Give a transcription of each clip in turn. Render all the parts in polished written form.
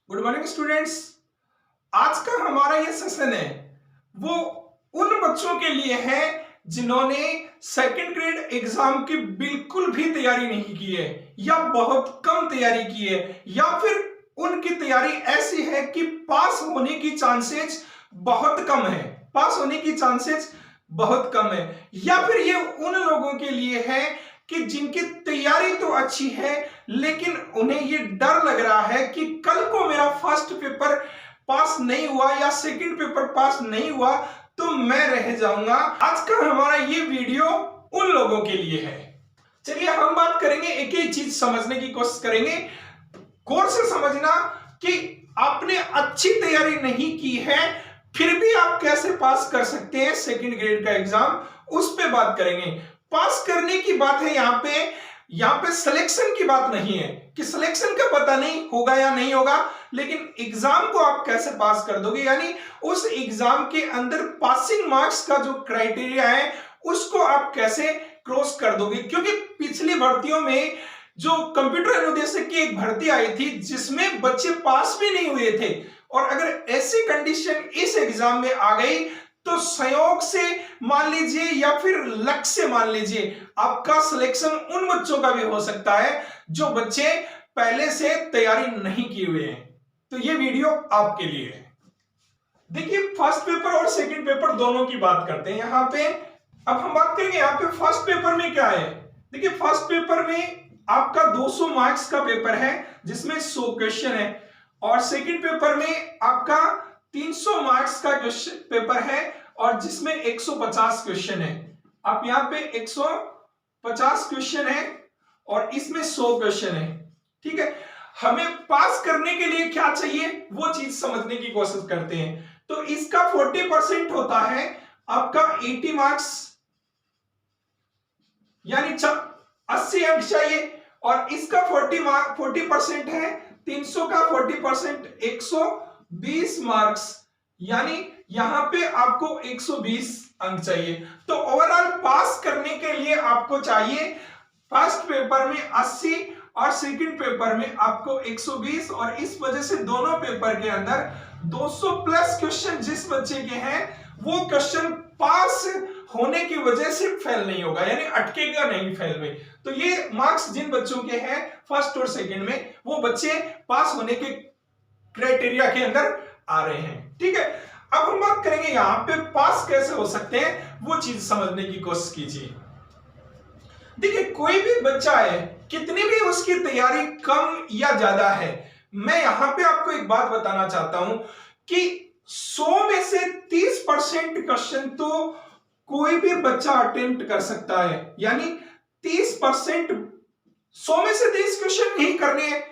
Good morning students. आज का हमारा ये सेशन है वो उन बच्चों के लिए है जिन्होंने सेकंड ग्रेड एग्जाम की बिल्कुल भी तैयारी नहीं की है या बहुत कम तैयारी की है या फिर उनकी तैयारी ऐसी है कि पास होने की चांसेस बहुत कम है, पास होने की चांसेस बहुत कम है। या फिर ये उन लोगों के लिए है कि जिनकी तैयारी तो अच्छी है लेकिन उन्हें ये डर लग रहा है कि कल को मेरा फर्स्ट पेपर पास नहीं हुआ या सेकंड पेपर पास नहीं हुआ तो मैं रह जाऊंगा। आज का हमारा ये वीडियो उन लोगों के लिए है। चलिए हम बात करेंगे, एक ही चीज समझने की कोशिश करेंगे। गौर से समझना कि आपने अच्छी तैयारी नहीं की है फिर भी आप कैसे पास कर सकते हैं सेकंड ग्रेड का एग्जाम, उस पे बात करेंगे। पास करने की बात है यहाँ पे सिलेक्शन की बात नहीं है कि सिलेक्शन का पता नहीं होगा या नहीं होगा, लेकिन एग्जाम को आप कैसे पास कर दोगे, यानी उस एग्जाम के अंदर पासिंग मार्क्स का जो क्राइटेरिया है उसको आप कैसे क्रॉस कर दोगे। क्योंकि पिछली भर्तियों में जो कंप्यूटर अनुदेशक की एक भर्ती आई थी जिसमें बच्चे पास भी नहीं हुए थे, और अगर ऐसी कंडीशन इस एग्जाम में आ गई तो संयोग से मान लीजिए या फिर लक से मान लीजिए आपका सिलेक्शन उन बच्चों का भी हो सकता है जो बच्चे पहले से तैयारी नहीं किए हुए हैं। तो ये वीडियो आपके लिए है। देखिए फर्स्ट पेपर और सेकंड पेपर दोनों की बात करते हैं यहां पे। अब हम बात करेंगे यहाँ पे फर्स्ट पेपर में क्या है। देखिए फर्स्ट पेपर में आपका 200 मार्क्स का पेपर है जिसमें 100 क्वेश्चन है, और सेकंड पेपर में आपका 300 मार्क्स का क्वेश्चन पेपर है और जिसमें 150 क्वेश्चन है। आप यहाँ पे 150 क्वेश्चन है और इसमें 100 क्वेश्चन है। ठीक है, हमें पास करने के लिए क्या चाहिए वो चीज समझने की कोशिश करते हैं। तो इसका 40% होता है आपका 80 मार्क्स, यानी 80 अंक चाहिए, और इसका 40% है 300 का 40% 120 मार्क्स, यानी यहां पे आपको 120 अंक चाहिए। तो ओवरऑल पास करने के लिए आपको चाहिए फर्स्ट पेपर में 80 और सेकंड पेपर में आपको 120, और इस वजह से दोनों पेपर के अंदर 200 प्लस क्वेश्चन जिस बच्चे के हैं वो क्वेश्चन पास होने की वजह से फेल नहीं होगा, यानी अटकेगा नहीं फेल में। तो ये मार्क्स जिन बच्चों के हैं फर्स्ट और सेकंड में वो बच्चे पास होने के क्राइटेरिया के अंदर आ रहे हैं। ठीक है, अब हम बात करेंगे यहां पे पास कैसे हो सकते हैं वो चीज समझने की कोशिश कीजिए। देखिए कोई भी बच्चा है कितनी भी उसकी तैयारी कम या ज्यादा है, मैं यहां पे आपको एक बात बताना चाहता हूं कि 100 में से 30% क्वेश्चन तो कोई भी बच्चा अटेम्प्ट कर सकता है, यानी 30%, 100 में से 30 क्वेश्चन नहीं करने हैं,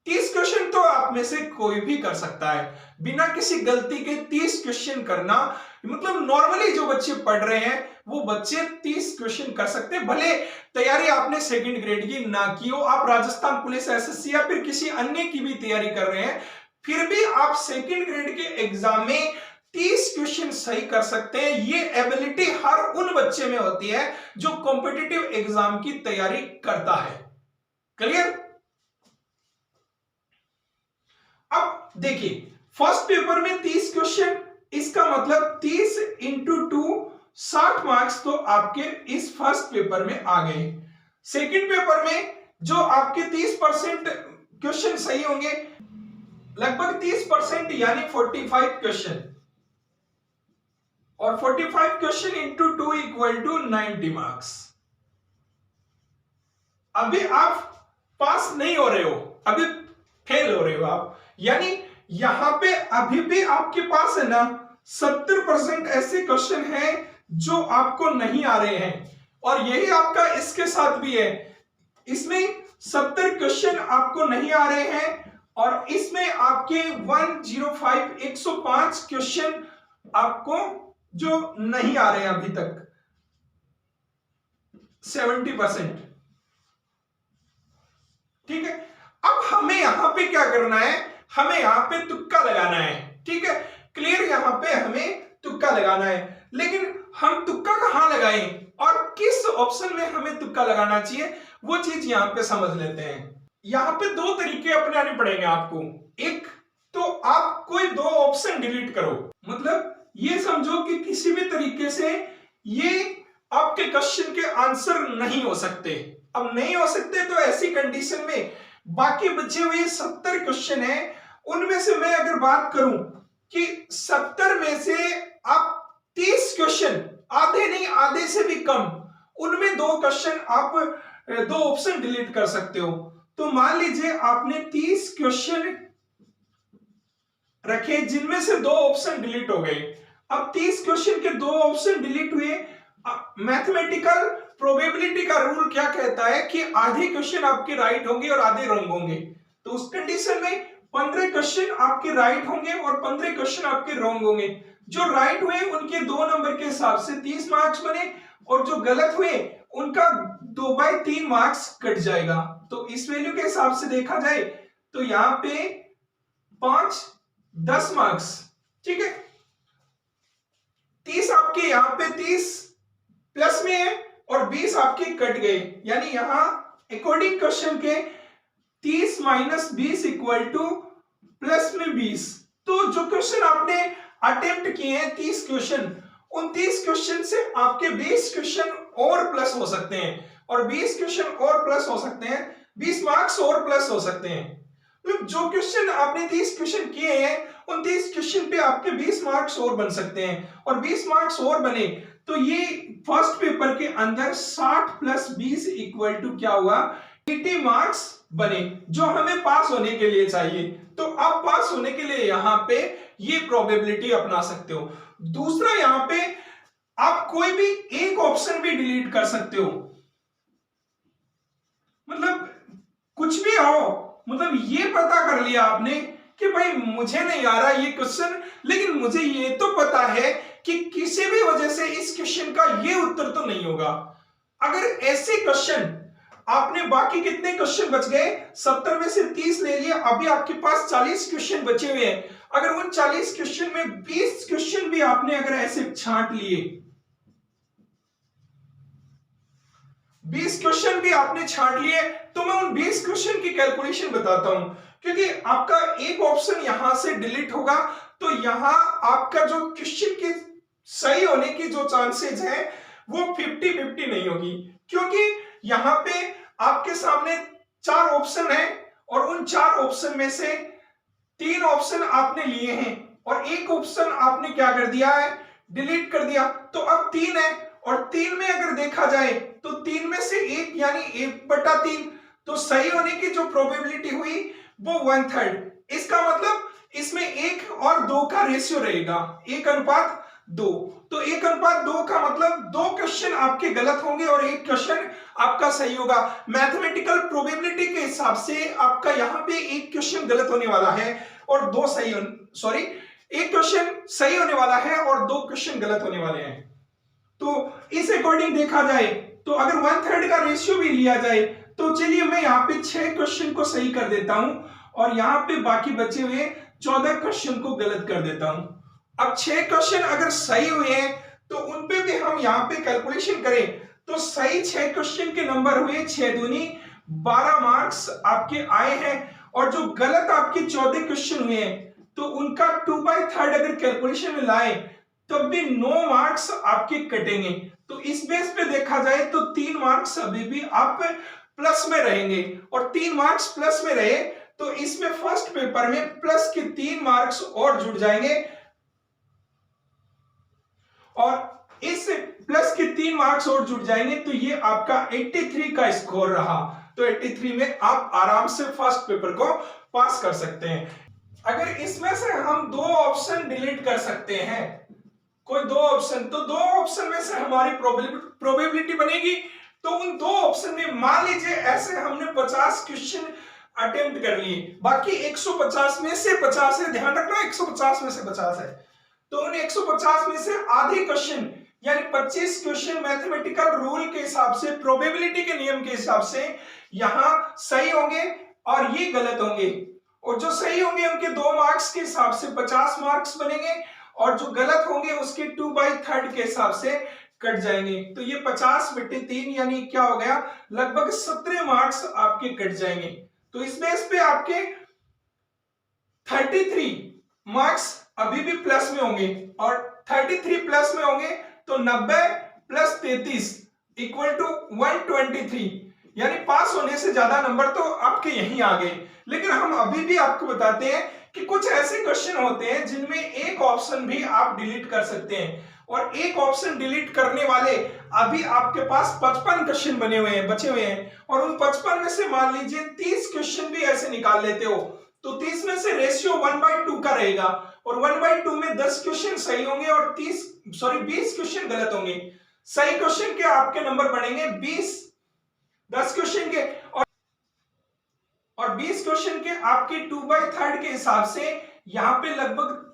30 क्वेश्चन तो आप में से कोई भी कर सकता है। बिना किसी गलती के 30 क्वेश्चन करना, मतलब नॉर्मली जो बच्चे पढ़ रहे हैं वो बच्चे 30 क्वेश्चन कर सकते हैं। भले तैयारी आपने सेकंड ग्रेड की ना की हो, आप राजस्थान पुलिस एसएससी या फिर किसी अन्य की भी तैयारी कर रहे हैं, फिर भी आप सेकंड ग्रेड के एग्जाम में 30 क्वेश्चन सही कर सकते हैं। ये एबिलिटी हर उन बच्चे में होती है जो कॉम्पिटिटिव एग्जाम की तैयारी करता है। क्लियर? अब देखिए फर्स्ट पेपर में 30 क्वेश्चन, इसका मतलब 30 इंटू 2 60 मार्क्स तो आपके इस फर्स्ट पेपर में आ गए। सेकंड पेपर में जो आपके 30% क्वेश्चन सही होंगे, लगभग 30% यानी 45 क्वेश्चन, और 45 question into 2 equal to 90 marks. अभी आप पास नहीं हो रहे हो, अभी फेल हो रहे हो आप, यानी यहां पे अभी भी आपके पास है ना 70% ऐसे क्वेश्चन हैं जो आपको नहीं आ रहे हैं, और यही आपका इसके साथ भी है। इसमें 70 क्वेश्चन आपको नहीं आ रहे हैं और इसमें आपके 105 क्वेश्चन आपको जो नहीं आ रहे हैं अभी तक 70%। ठीक है, अब हमें यहां पे क्या करना है, हमें यहां पे तुक्का लगाना है। ठीक है, क्लियर? यहां पे हमें तुक्का लगाना है, लेकिन हम तुक्का कहां लगाएं और किस ऑप्शन में हमें तुक्का लगाना चाहिए वो चीज यहां पे समझ लेते हैं। यहां पे दो तरीके अपनाने पड़ेंगे आपको। एक कोई दो ऑप्शन डिलीट करो। मतलब ये समझो कि किसी भी तरीके से ये आपके क्वेश्चन के आंसर नहीं हो सकते। अब नहीं हो सकते तो ऐसी कंडीशन में बाकी बचे हुए 70 क्वेश्चन हैं, उनमें से मैं अगर बात करूं कि 70 में से आप 30 क्वेश्चन, आधे नहीं आधे से भी कम, उनमें दो क्वेश्चन आप दो ऑप्शन डिलीट कर सकते हो। तो मान लीजिए आपने 30 क्वेश्चन रखे जिनमें से दो ऑप्शन डिलीट हो गए। अब 30 क्वेश्चन के दो ऑप्शन डिलीट हुए। मैथमेटिकल प्रोबेबिलिटी का रूल क्या कहता है कि आधे क्वेश्चन आपके राइट होंगे और आधे रॉन्ग होंगे। तो उस कंडीशन में 15 क्वेश्चन आपके राइट होंगे और 15 क्वेश्चन आपके रॉन्ग होंगे। जो राइट हुए उनके 2 नंबर के हिसाब से 30 मार्क्स बने और जो गलत हुए उनका 2/3 मार्क्स कट जाएगा। तो इस वैल्यू के हिसाब से देखा जाए तो यहां पे 5 10 मार्क्स, ठीक है। 30 आपके यहां पे 30 प्लस में है और 20 आपके कट गए, यानी यहां अकॉर्डिंग क्वेश्चन के 30 माइनस 20 इक्वल टू प्लस में 20। तो जो क्वेश्चन आपने अटेम्प्ट किए हैं 30 क्वेश्चन, उन 30 क्वेश्चन से आपके 20 क्वेश्चन और प्लस हो सकते हैं और 20 क्वेश्चन और प्लस हो सकते हैं, 20 मार्क्स और प्लस हो सकते हैं। तो जो क्वेश्चन आपने 30 क्वेश्चन किए हैं उन 30 क्वेश्चन पे आपके 20 मार्क्स और बन सकते हैं और 20 मार्क्स और बने तो ये फर्स्ट पेपर के अंदर 60 प्लस 20 इक्वल टू क्या हुआ, 80 मार्क्स बने, जो हमें पास होने के लिए चाहिए। तो अब पास होने के लिए यहां पे ये प्रोबेबिलिटी अपना सकते हो। दूसरा, यहां पे आप कोई भी एक ऑप्शन भी डिलीट कर सकते हो। मतलब कुछ भी हो, मतलब ये पता कर लिया आपने कि भाई मुझे नहीं आ रहा ये क्वेश्चन, लेकिन मुझे ये तो पता है कि किसी भी वजह से इस क्वेश्चन का ये उत्तर तो नहीं होगा। अगर ऐसे क्वेश्चन आपने, बाकी कितने क्वेश्चन बच गए, 70 में से 30 ले लिए, अभी आपके पास 40 क्वेश्चन बचे हुए हैं। अगर उन 40 क्वेश्चन में 20 क्वेश्चन भी आपने अगर ऐसे छांट लिए, 20 क्वेश्चन भी आपने छांट लिए, तो मैं उन 20 क्वेश्चन की कैलकुलेशन बताता हूं। क्योंकि आपका एक ऑप्शन यहां से डिलीट होगा तो यहां आपका जो क्वेश्चन के सही होने की जो चांसेस है वो 50-50 नहीं होगी। क्योंकि यहां पे आपके सामने 4 ऑप्शन है और उन 4 ऑप्शन में से 3 ऑप्शन आपने लिए हैं और एक ऑप्शन आपने क्या कर दिया है, डिलीट कर दिया। तो अब 3 है और 3 में अगर देखा जाए तो 3 में से 1 यानी 1/3, तो सही होने की जो प्रोबेबिलिटी हुई वो 1/3। इसका मतलब इसमें 1 और 2 का रेशियो रहेगा, 1:2। तो 1:2 का मतलब 2 क्वेश्चन आपके गलत होंगे और 1 क्वेश्चन आपका सही होगा। मैथमेटिकल प्रोबेबिलिटी के हिसाब से आपका यहां पे 1 क्वेश्चन गलत होने वाला है और 2 सही, सॉरी 1 क्वेश्चन सही होने वाला है और 2 क्वेश्चन गलत होने वाले हैं। तो इस अकॉर्डिंग देखा जाए तो अगर 1/3 का रेशियो भी लिया जाए तो चलिए मैं यहाँ पे 6 क्वेश्चन को सही कर देता हूं और यहाँ पे बाकी बचे हुए 14 क्वेश्चन को गलत कर देता हूं। अब 6 क्वेश्चन अगर सही हुए हैं तो उन पे भी हम यहाँ पे कैलकुलेशन करें तो सही 6 क्वेश्चन के नंबर हुए 6 दूनी 12 मार्क्स आपके आए हैं और जो गलत आपके 14 क्वेश्चन हुए हैं तो उनका 2/3 अगर कैलकुलेशन में लाए तब भी 9 मार्क्स आपके कटेंगे। तो इस बेस पे देखा जाए तो 3 मार्क्स अभी भी आप प्लस में रहेंगे और 3 मार्क्स प्लस में रहे तो इसमें फर्स्ट पेपर में प्लस के 3 मार्क्स और जुड़ जाएंगे और इस प्लस के 3 मार्क्स और जुड़ जाएंगे तो ये आपका 83 का स्कोर रहा। तो 83 में आप आराम से फर्स्ट पेपर को पास कर सकते हैं। अगर इसमें से हम 2 ऑप्शन डिलीट कर सकते हैं, कोई 2 ऑप्शन, तो 2 ऑप्शन में से हमारी प्रोबेबिलिटी बनेगी। तो उन 2 ऑप्शन में मान लीजिए ऐसे हमने 50 क्वेश्चन अटेम्प्ट कर लिए, बाकी 150 में से 50 है, ध्यान रखना 150 में से 50 है, तो उन 150 में से आधे क्वेश्चन यानी 25 क्वेश्चन मैथमेटिकल रूल के हिसाब से, प्रोबेबिलिटी के नियम के हिसाब से यहां सही होंगे और ये गलत होंगे और जो सही होंगे उनके 2 मार्क्स के हिसाब से 50 मार्क्स बनेंगे और जो गलत होंगे उसके 2/3 के हिसाब से कट जाएंगे। तो ये 50/3 यानी क्या हो गया, लगभग 17 मार्क्स आपके कट जाएंगे। तो इस बेस पे आपके 33 मार्क्स अभी भी प्लस में होंगे और 33 प्लस में होंगे, तो 90 प्लस 33 इक्वल टू 123, यानी पास होने से ज्यादा नंबर तो आपके यहीं आ गए। लेकिन हम अभी भी आपको बताते हैं कि कुछ ऐसे क्वेश्चन होते हैं जिनमें एक ऑप्शन भी आप डिलीट कर सकते हैं, और एक ऑप्शन डिलीट करने वाले अभी आपके पास 55 क्वेश्चन बचे हुए हैं, और उन 55 में से मान लीजिए 30 क्वेश्चन भी ऐसे निकाल लेते हो, तो 30 में से रेशियो 1/2 का रहेगा, और 1/2 में 10 क्वेश्चन सही होंगे और 20 क्वेश्चन गलत होंगे। सही क्वेश्चन के आपके नंबर बढ़ेंगे 20, 10 क्वेश्चन के और 20 क्वेश्चन के आपके 2/3 के हिसाब से यहां पे लगभग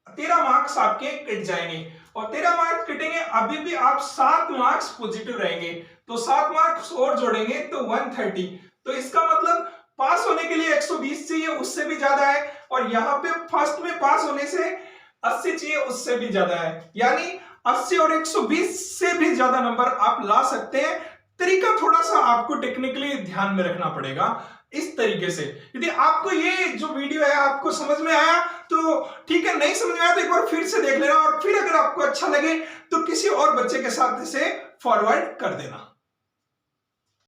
13 मार्क्स आपके कट जाएंगे, और 13 मार्क्स कटेंगे, अभी भी आप 7 मार्क्स पॉजिटिव रहेंगे, तो 7 मार्क्स और जोड़ेंगे तो 130। तो इसका मतलब पास होने के लिए 120 चाहिए, उससे भी ज्यादा है, और यहाँ पे फर्स्ट में पास होने से 80 चाहिए, उससे भी ज्यादा है, यानी 80 और 120 से भी ज्यादा नंबर आप ला सकते हैं। तरीका थोड़ा सा आपको टेक्निकली ध्यान में रखना पड़ेगा इस तरीके से। यदि आपको ये जो वीडियो है आपको समझ में आया तो ठीक है, नहीं समझ में आया तो एक बार फिर से देख लेना, और फिर अगर आपको अच्छा लगे तो किसी और बच्चे के साथ इसे फॉरवर्ड कर देना।